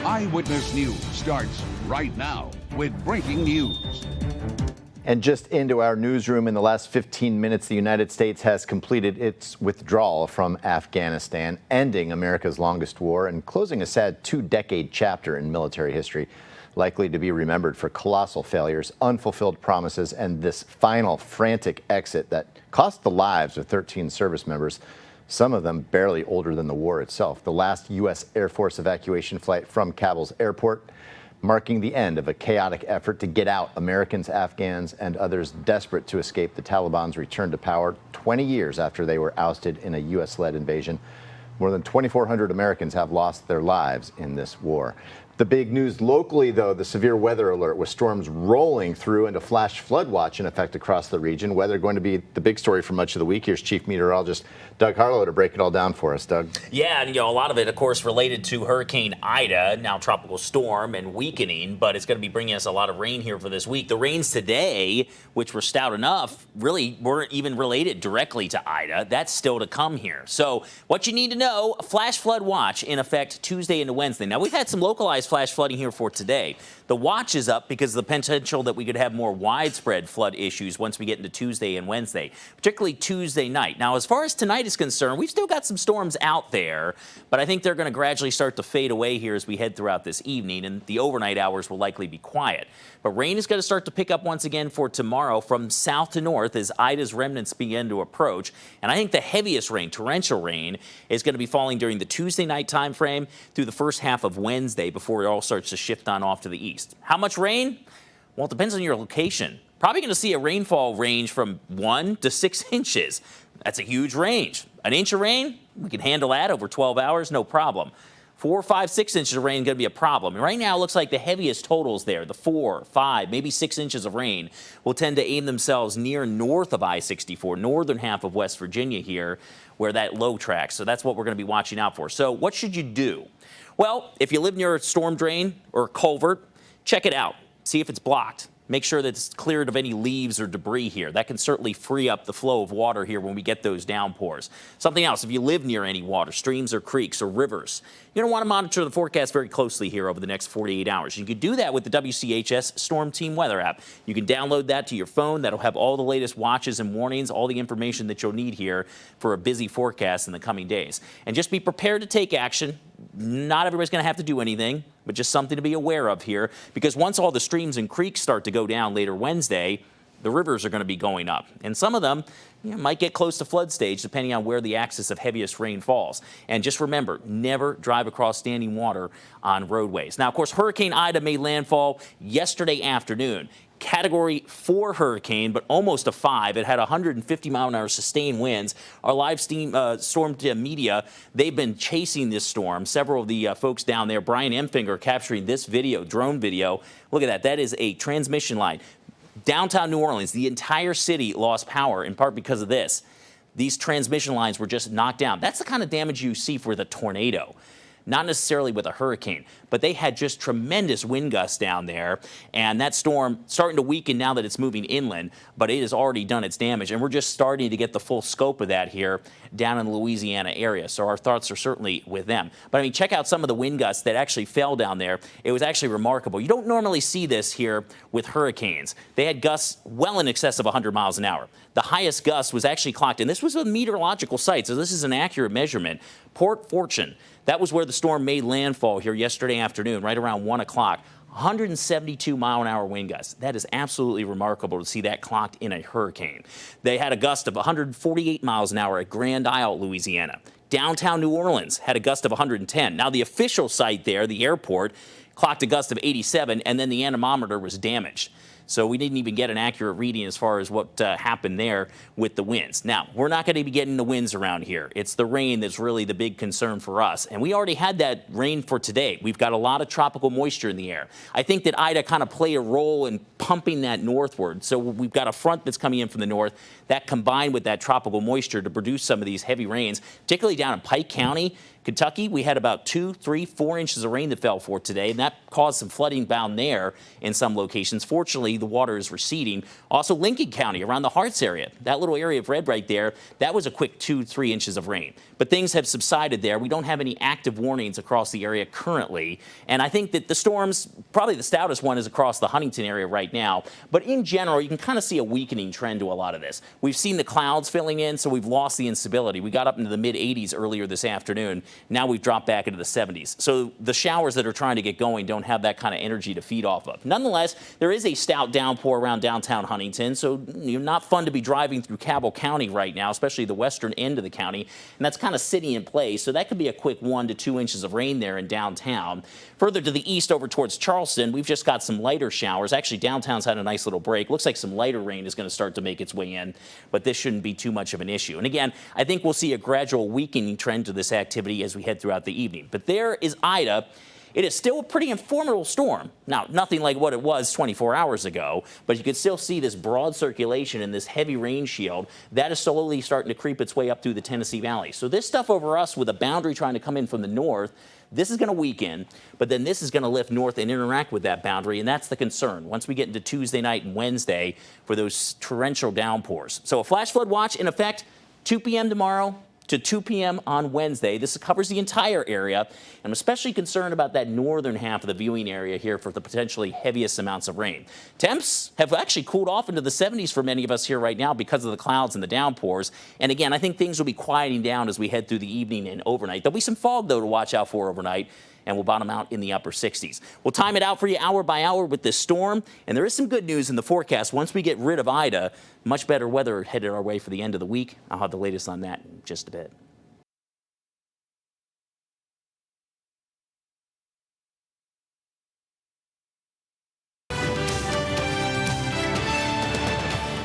Eyewitness News starts right now with breaking news. And just into our newsroom, in the last 15 minutes, the United States has completed its withdrawal from Afghanistan, ending America's longest war and closing a sad two-decade chapter in military history, likely to be remembered for colossal failures, unfulfilled promises, and this final frantic exit that cost the lives of 13 service members, some of them barely older than the war itself. The last U.S. Air Force evacuation flight from Kabul's airport, marking the end of a chaotic effort to get out Americans, Afghans, and others desperate to escape the Taliban's return to power 20 years after they were ousted in a U.S.-led invasion. More than 2,400 Americans have lost their lives in this war. The big news locally, though, the severe weather alert with storms rolling through and a flash flood watch in effect across the region. Weather going to be the big story for much of the week. Here's Chief Meteorologist Doug Harlow to break it all down for us. Doug. Yeah, and a lot of it, of course, related to Hurricane Ida, now tropical storm and weakening, but it's going to be bringing us a lot of rain here for this week. The rains today, which were stout enough, really weren't even related directly to Ida. That's still to come here. So what you need to know, a flash flood watch in effect Tuesday into Wednesday. Now, we've had some localized flash flooding here for today. The watch is up because of the potential that we could have more widespread flood issues once we get into Tuesday and Wednesday, particularly Tuesday night. Now, as far as tonight is concerned, we've still got some storms out there, but I think they're going to gradually start to fade away here as we head throughout this evening, and the overnight hours will likely be quiet. But rain is going to start to pick up once again for tomorrow from south to north as Ida's remnants begin to approach. And I think the heaviest rain, torrential rain, is going to be falling during the Tuesday night time frame through the first half of Wednesday before it all starts to shift on off to the east. How much rain? Well, it depends on your location. Probably going to see a rainfall range from 1 to 6 inches. That's a huge range. An inch of rain, we can handle that over 12 hours, no problem. 4, 5, 6 inches of rain going to be a problem. And right now, it looks like the heaviest totals there, the 4, 5, maybe 6 inches of rain, will tend to aim themselves near north of I-64, northern half of West Virginia here, where that low tracks. So that's what we're going to be watching out for. So what should you do? Well, if you live near a storm drain or a culvert, check it out. See if it's blocked. Make sure that it's cleared of any leaves or debris here. That can certainly free up the flow of water here when we get those downpours. Something else, if you live near any water, streams or creeks or rivers, you're going to want to monitor the forecast very closely here over the next 48 hours. You can do that with the WCHS Storm Team Weather app. You can download that to your phone. That'll have all the latest watches and warnings, all the information that you'll need here for a busy forecast in the coming days. And just be prepared to take action. Not everybody's going to have to do anything, but just something to be aware of here, because once all the streams and creeks start to go down later Wednesday, the rivers are going to be going up. And some of them might get close to flood stage depending on where the axis of heaviest rain falls. And just remember, never drive across standing water on roadways. Now, of course, Hurricane Ida made landfall yesterday afternoon. Category 4 hurricane, but almost a 5. It had 150-mile-an-hour sustained winds. Our live storm media, they've been chasing this storm. Several of the folks down there, Brian Emfinger, capturing this video, drone video. Look at that. That is a transmission line. Downtown New Orleans, the entire city lost power, in part because of this. These transmission lines were just knocked down. That's the kind of damage you see for the tornado. Not necessarily with a hurricane, but they had just tremendous wind gusts down there, and that storm starting to weaken now that it's moving inland, but it has already done its damage, and we're just starting to get the full scope of that here down in the Louisiana area, so our thoughts are certainly with them. But I mean, check out some of the wind gusts that actually fell down there. It was actually remarkable. You don't normally see this here with hurricanes. They had gusts well in excess of 100 miles an hour. The highest gust was actually clocked, and this was a meteorological site, so this is an accurate measurement. Port Fortune, that was where the storm made landfall here yesterday afternoon, right around 1 o'clock. 172-mile-an-hour wind gusts. That is absolutely remarkable to see that clocked in a hurricane. They had a gust of 148 miles an hour at Grand Isle, Louisiana. Downtown New Orleans had a gust of 110. Now, the official site there, the airport, clocked a gust of 87, and then the anemometer was damaged. So we didn't even get an accurate reading as far as what happened there with the winds. Now, we're not going to be getting the winds around here. It's the rain that's really the big concern for us. And we already had that rain for today. We've got a lot of tropical moisture in the air. I think that Ida kind of played a role in pumping that northward. So we've got a front that's coming in from the north that combined with that tropical moisture to produce some of these heavy rains, particularly down in Pike County, Kentucky, we had about 2, 3, 4 inches of rain that fell for today, and that caused some flooding down there in some locations. Fortunately, the water is receding. Also, Lincoln County, around the Harts area, that little area of red right there, that was a quick 2, 3 inches of rain. But things have subsided there. We don't have any active warnings across the area currently. And I think that the storms, probably the stoutest one is across the Huntington area right now. But in general, you can kind of see a weakening trend to a lot of this. We've seen the clouds filling in, so we've lost the instability. We got up into the mid-80s earlier this afternoon. Now we've dropped back into the 70s. So the showers that are trying to get going don't have that kind of energy to feed off of. Nonetheless, there is a stout downpour around downtown Huntington, so not fun to be driving through Cabell County right now, especially the western end of the county, and that's kind of sitting in place. So that could be a quick 1 to 2 inches of rain there in downtown. Further to the east over towards Charleston, we've just got some lighter showers. Actually, downtown's had a nice little break. Looks like some lighter rain is going to start to make its way in, but this shouldn't be too much of an issue. And again, I think we'll see a gradual weakening trend to this activity as we head throughout the evening. But there is Ida. It is still a pretty formidable storm. Now, nothing like what it was 24 hours ago, but you can still see this broad circulation and this heavy rain shield that is slowly starting to creep its way up through the Tennessee Valley. So this stuff over us with a boundary trying to come in from the north, this is going to weaken, but then this is going to lift north and interact with that boundary, and that's the concern once we get into Tuesday night and Wednesday for those torrential downpours. So a flash flood watch in effect 2 p.m. tomorrow to 2 p.m. on Wednesday. This covers the entire area. I'm especially concerned about that northern half of the viewing area here for the potentially heaviest amounts of rain. Temps have actually cooled off into the 70s for many of us here right now because of the clouds and the downpours. And again, I think things will be quieting down as we head through the evening and overnight. There'll be some fog, though, to watch out for overnight, and we'll bottom out in the upper 60s. We'll time it out for you hour by hour with this storm, and there is some good news in the forecast. Once we get rid of Ida, much better weather headed our way for the end of the week. I'll have the latest on that in just a bit.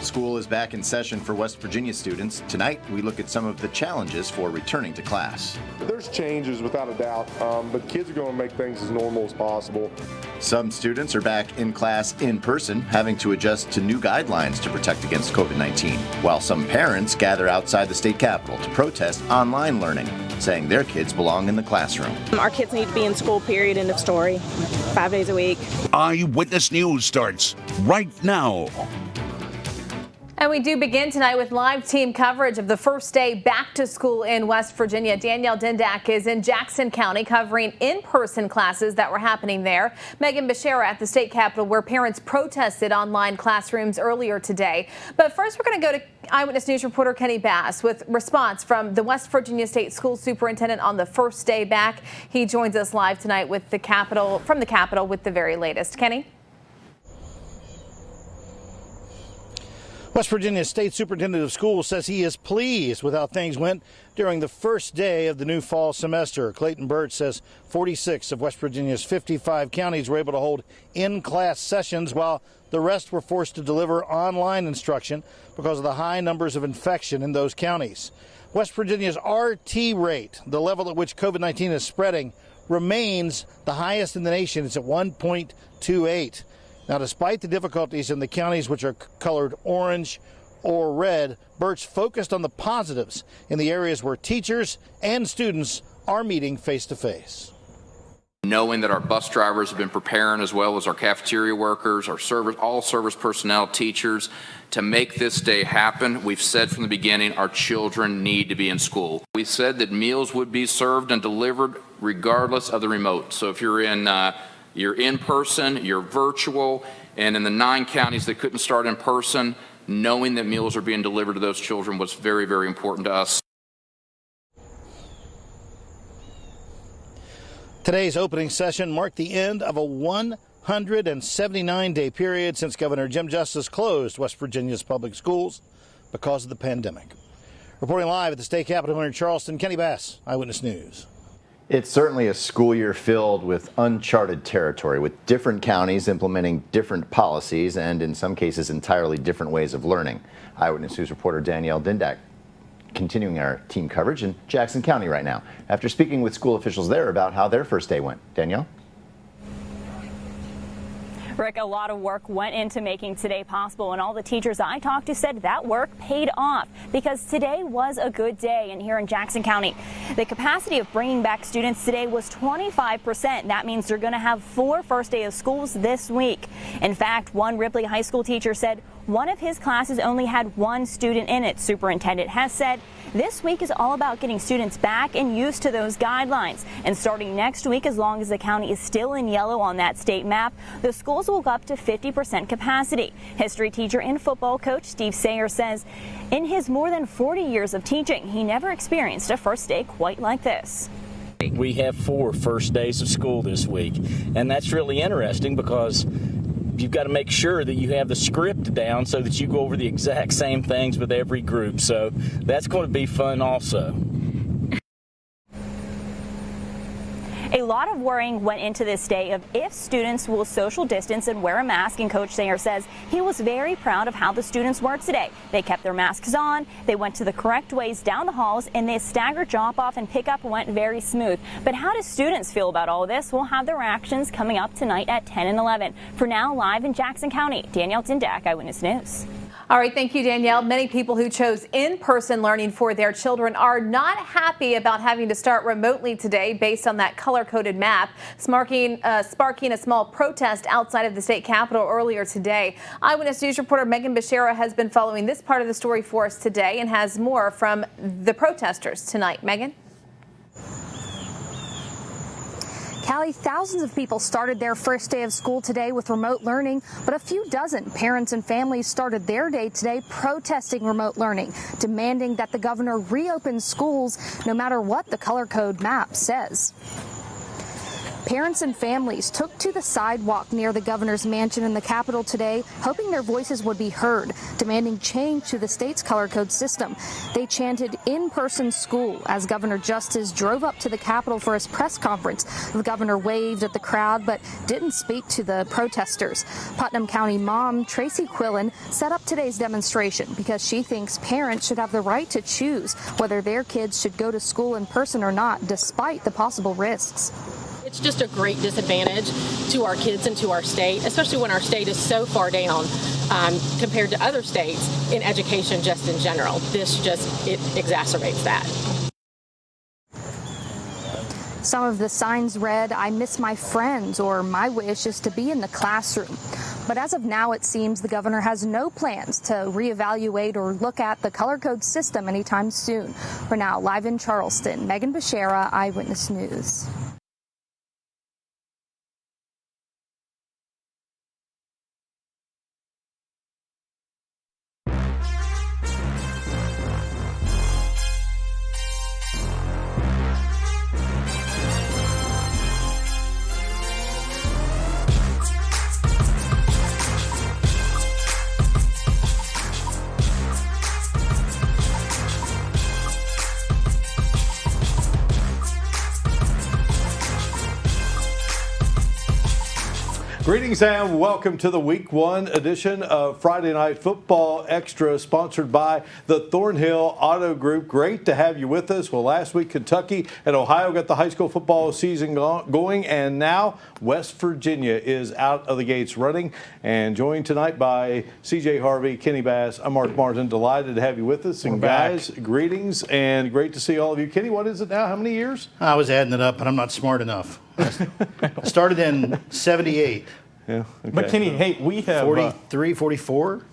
School is back in session for West Virginia students. Tonight, we look at some of the challenges for returning to class. There's changes without a doubt, but kids are going to make things as normal as possible. Some students are back in class in person, having to adjust to new guidelines to protect against COVID-19, while some parents gather outside the state capitol to protest online learning, saying their kids belong in the classroom. Our kids need to be in school, period, end of story, 5 days a week. Eyewitness News starts right now. And we do begin tonight with live team coverage of the first day back to school in West Virginia. Danielle Dindak is in Jackson County covering in-person classes that were happening there. Megan Beshara at the state capitol where parents protested online classrooms earlier today. But first we're going to go to Eyewitness News reporter Kenny Bass with response from the West Virginia State School Superintendent on the first day back. He joins us live tonight with the Capitol with the very latest. Kenny? West Virginia State Superintendent of Schools says he is pleased with how things went during the first day of the new fall semester. Clayton Birch says 46 of West Virginia's 55 counties were able to hold in-class sessions, while the rest were forced to deliver online instruction because of the high numbers of infection in those counties. West Virginia's RT rate, the level at which COVID-19 is spreading, remains the highest in the nation. It's at 1.28. Now, despite the difficulties in the counties which are colored orange or red, Birch focused on the positives in the areas where teachers and students are meeting face-to-face. Knowing that our bus drivers have been preparing, as well as our cafeteria workers, our all service personnel, teachers, to make this day happen, we've said from the beginning our children need to be in school. We said that meals would be served and delivered regardless of the remote. So if you're in person, you're virtual, and in the 9 counties that couldn't start in person, knowing that meals are being delivered to those children was very, very important to us. Today's opening session marked the end of a 179-day period since Governor Jim Justice closed West Virginia's public schools because of the pandemic. Reporting live at the state capitol here in Charleston, Kenny Bass, Eyewitness News. It's certainly a school year filled with uncharted territory, with different counties implementing different policies and, in some cases, entirely different ways of learning. Eyewitness News reporter Danielle Dindak continuing our team coverage in Jackson County right now, after speaking with school officials there about how their first day went. Danielle? Rick, a lot of work went into making today possible, and all the teachers I talked to said that work paid off because today was a good day. And here in Jackson County, the capacity of bringing back students today was 25%. That means they're going to have 4 first day of schools this week. In fact, one Ripley High School teacher said one of his classes only had 1 student in it. Superintendent Hess said this week is all about getting students back and used to those guidelines. And starting next week, as long as the county is still in yellow on that state map, the schools will go up to 50% capacity. History teacher and football coach Steve Sayer says in his more than 40 years of teaching, he never experienced a first day quite like this. We have 4 first days of school this week, and that's really interesting because you've got to make sure that you have the script down so that you go over the exact same things with every group. So that's going to be fun also. A lot of worrying went into this day of if students will social distance and wear a mask, and Coach Sayer says he was very proud of how the students were today. They kept their masks on, they went to the correct ways down the halls, and the staggered drop-off and pickup went very smooth. But how do students feel about all this? We'll have their reactions coming up tonight at 10 and 11. For now, live in Jackson County, Danielle Dindak, Eyewitness News. All right, thank you, Danielle. Many people who chose in-person learning for their children are not happy about having to start remotely today based on that color-coded map, sparking a small protest outside of the state capitol earlier today. Eyewitness News reporter Megan Beshara has been following this part of the story for us today and has more from the protesters tonight. Megan? Callie, thousands of people started their first day of school today with remote learning, but a few dozen parents and families started their day today protesting remote learning, demanding that the governor reopen schools no matter what the color code map says. Parents and families took to the sidewalk near the governor's mansion in the Capitol today, hoping their voices would be heard, demanding change to the state's color code system. They chanted in-person school as Governor Justice drove up to the Capitol for his press conference. The governor waved at the crowd but didn't speak to the protesters. Putnam County mom Tracy Quillen set up today's demonstration because she thinks parents should have the right to choose whether their kids should go to school in person or not, despite the possible risks. It's just a great disadvantage to our kids and to our state, especially when our state is so far down compared to other states in education just in general. It exacerbates that. Some of the signs read, "I miss my friends," or "My wish is to be in the classroom." But as of now, it seems the governor has no plans to reevaluate or look at the color code system anytime soon. For now, live in Charleston, Megan Beshara, Eyewitness News. Greetings and welcome to the Week 1 edition of Friday Night Football Extra, sponsored by the Thornhill Auto Group. Great to have you with us. Well, last week Kentucky and Ohio got the high school football season going, and now West Virginia is out of the gates running. And joined tonight by CJ Harvey, Kenny Bass, I'm Mark Martin. Delighted to have you with us. And guys, greetings and great to see all of you. Kenny, what is it now? How many years? I was adding it up, but I'm not smart enough. I started in 78. Yeah. Okay. But Kenny, hey, we have 43, 44.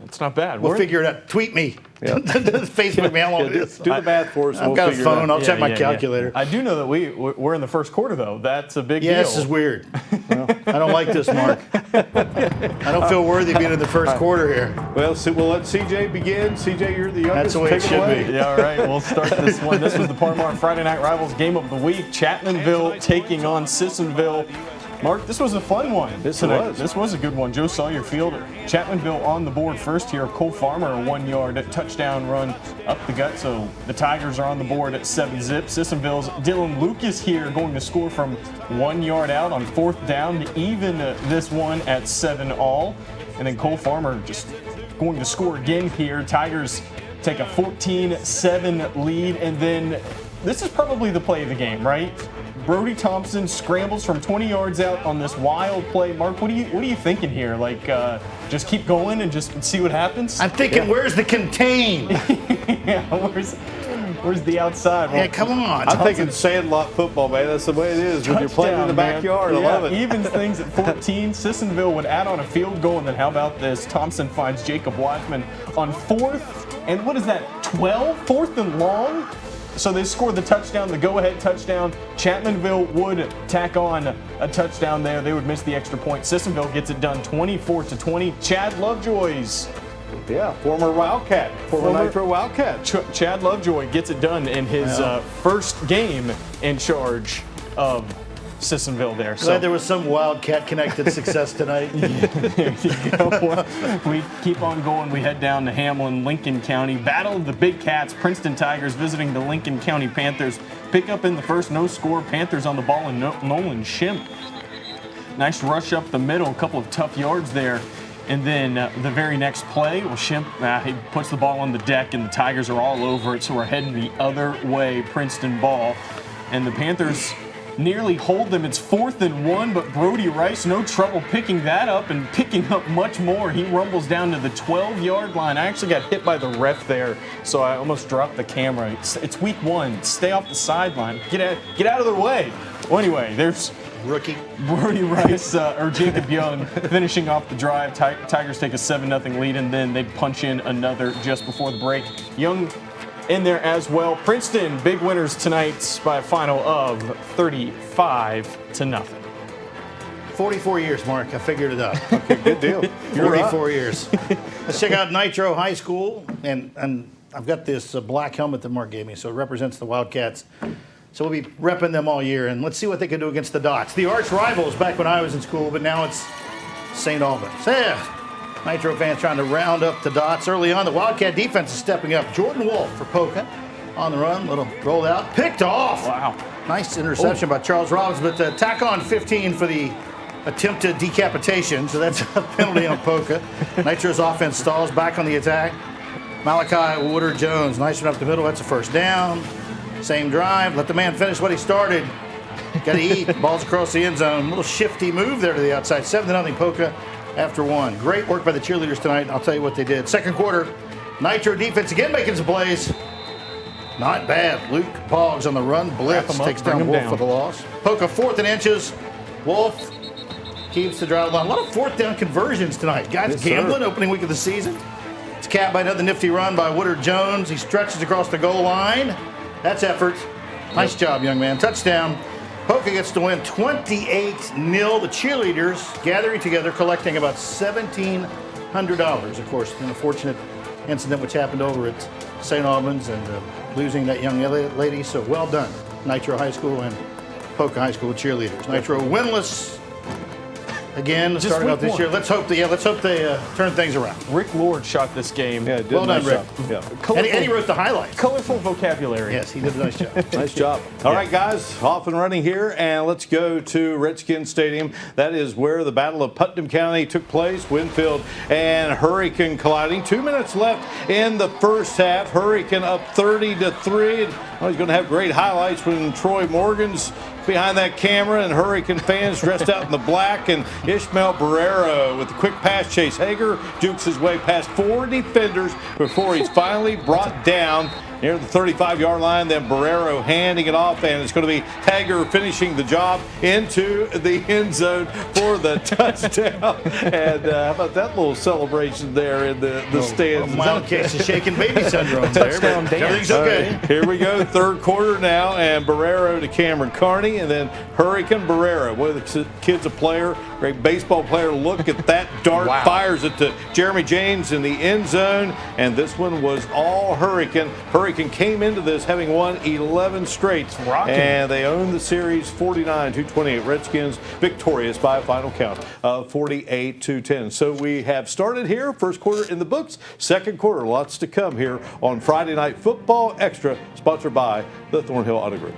It's not bad. We'll figure it out. Tweet me. Yep. Facebook me. How long it is. Do the math for us. I've got a phone. I'll check my calculator. I do know that we're in the first quarter, though. That's a big deal. Yeah, this is weird. Well, I don't like this, Mark. I don't feel worthy being in the first quarter here. Well, we'll let CJ begin. CJ, you're the youngest. That's the way it should be. Yeah, all right. We'll start this one. This was the Parmar Friday Night Rivals game of the week. Chapmanville taking on Sissonville. Mark, this was a fun one. This was a good one. Joe Sawyer fielder. Chapmanville on the board first here. Cole Farmer, a 1-yard touchdown run up the gut. So the Tigers are on the board at 7-zip. Sissonville's Dylan Lucas here going to score from 1 yard out on 4th down to even this one at 7-all. And then Cole Farmer just going to score again here. Tigers take a 14-7 lead. And then this is probably the play of the game, right? Brody Thompson scrambles from 20 yards out on this wild play. Mark, what are you thinking here? Like, just keep going and just see what happens? I'm thinking, where's the contain? Yeah, where's the outside? Yeah, come on. I'm thinking sandlot football, man. That's the way it is when you're playing in the backyard. I love it. Evens things at 14. Sissonville would add on a field goal, and then how about this? Thompson finds Jacob Watchman on 4th, and what is that, 12? 4th and long? So they scored the touchdown, the go-ahead touchdown. Chapmanville would tack on a touchdown there. They would miss the extra point. Sissonville gets it done 24-20. Chad Lovejoy's. Yeah, former Wildcat, former Nitro Wildcat. Chad Lovejoy gets it done in his first game in charge of Sissonville there. Glad there was some Wildcat-connected success tonight. There you go. We keep on going. We head down to Hamlin, Lincoln County. Battle of the Big Cats. Princeton Tigers visiting the Lincoln County Panthers. Pick up in the first, no score. Panthers on the ball, and Nolan Shimp. Nice rush up the middle, a couple of tough yards there. And then the very next play, well, Shimp, he puts the ball on the deck, and the Tigers are all over it, so we're heading the other way, Princeton ball. And the Panthers nearly hold them. It's 4th and 1, but Brody Rice, no trouble picking that up and picking up much more. He rumbles down to the 12-yard line. I actually got hit by the ref there, so I almost dropped the camera. It's week 1. Stay off the sideline. Get out of their way. Well, anyway, there's rookie Brody Rice or Jacob Young finishing off the drive. Tigers take a 7-0 lead, and then they punch in another just before the break. Young in there as well. Princeton, big winners tonight by a final of 35-0. 44 years, Mark. I figured it out. Okay, good deal. 44 years. Let's check out Nitro High School, and I've got this black helmet that Mark gave me, so it represents the Wildcats. So we'll be repping them all year, and let's see what they can do against the Dots. The arch rivals back when I was in school, but now it's St. Albans. So yeah, Nitro fans trying to round up the Dots. Early on, the Wildcat defense is stepping up. Jordan Wolf for Polka on the run, little rolled out, picked off. Wow. Nice interception by Charles Robbins, but tack on 15 for the attempted decapitation, so that's a penalty on Polka. Nitro's offense stalls, back on the attack. Malachi Woodard-Jones, nice one up the middle, that's a first down. Same drive, let the man finish what he started. Got to eat, balls across the end zone. A little shifty move there to the outside. 7-0 Polka after 1. Great work by the cheerleaders tonight. I'll tell you what they did. Second quarter, Nitro defense again making some plays. Not bad. Luke Boggs on the run. Blitz takes down Wolf for the loss. Polka 4th and inches. Wolf keeps the drive line. A lot of 4th down conversions tonight. Guys gambling, opening week of the season. It's capped by another nifty run by Woodard-Jones. He stretches across the goal line. That's effort. Nice job, young man. Touchdown. Polka gets to win 28-0. The cheerleaders gathering together, collecting about $1,700. Of course, an unfortunate incident which happened over at St. Albans and losing that young lady. So well done, Nitro High School and Polka High School cheerleaders. Nitro winless again, starting out this year. Let's hope they turn things around. Rick Lord shot this game. Yeah, well done, Rick. Yeah. And he wrote the highlights. Colorful vocabulary. Yes, he did a nice job. Nice job. All right, guys, off and running here, and let's go to Redskins Stadium. That is where the Battle of Putnam County took place. Winfield and Hurricane colliding. 2 minutes left in the first half. Hurricane up 30-3. Well, he's going to have great highlights when Troy Morgan's behind that camera and Hurricane fans dressed out in the black, and Ishmael Barrero with the quick pass chase. Hager dukes his way past 4 defenders before he's finally brought down near the 35-yard line. Then Barrero handing it off, and it's going to be Hager finishing the job into the end zone for the touchdown. And how about that little celebration there in the stands? Mild case of shaking baby syndrome there. Everything's okay. Right, here we go, third quarter now, and Barrero to Cameron Carney, and then Hurricane Barrero. Boy, the kid's a player, great baseball player. Look at that dart, fires it to Jeremy James in the end zone, and this one was all Hurricane. Hurricane came into this having won 11 straight, and they own the series 49-28. Redskins victorious by a final count of 48-10. So we have started here, first quarter in the books, second quarter, lots to come here on Friday Night Football Extra, sponsored by the Thornhill Auto Group.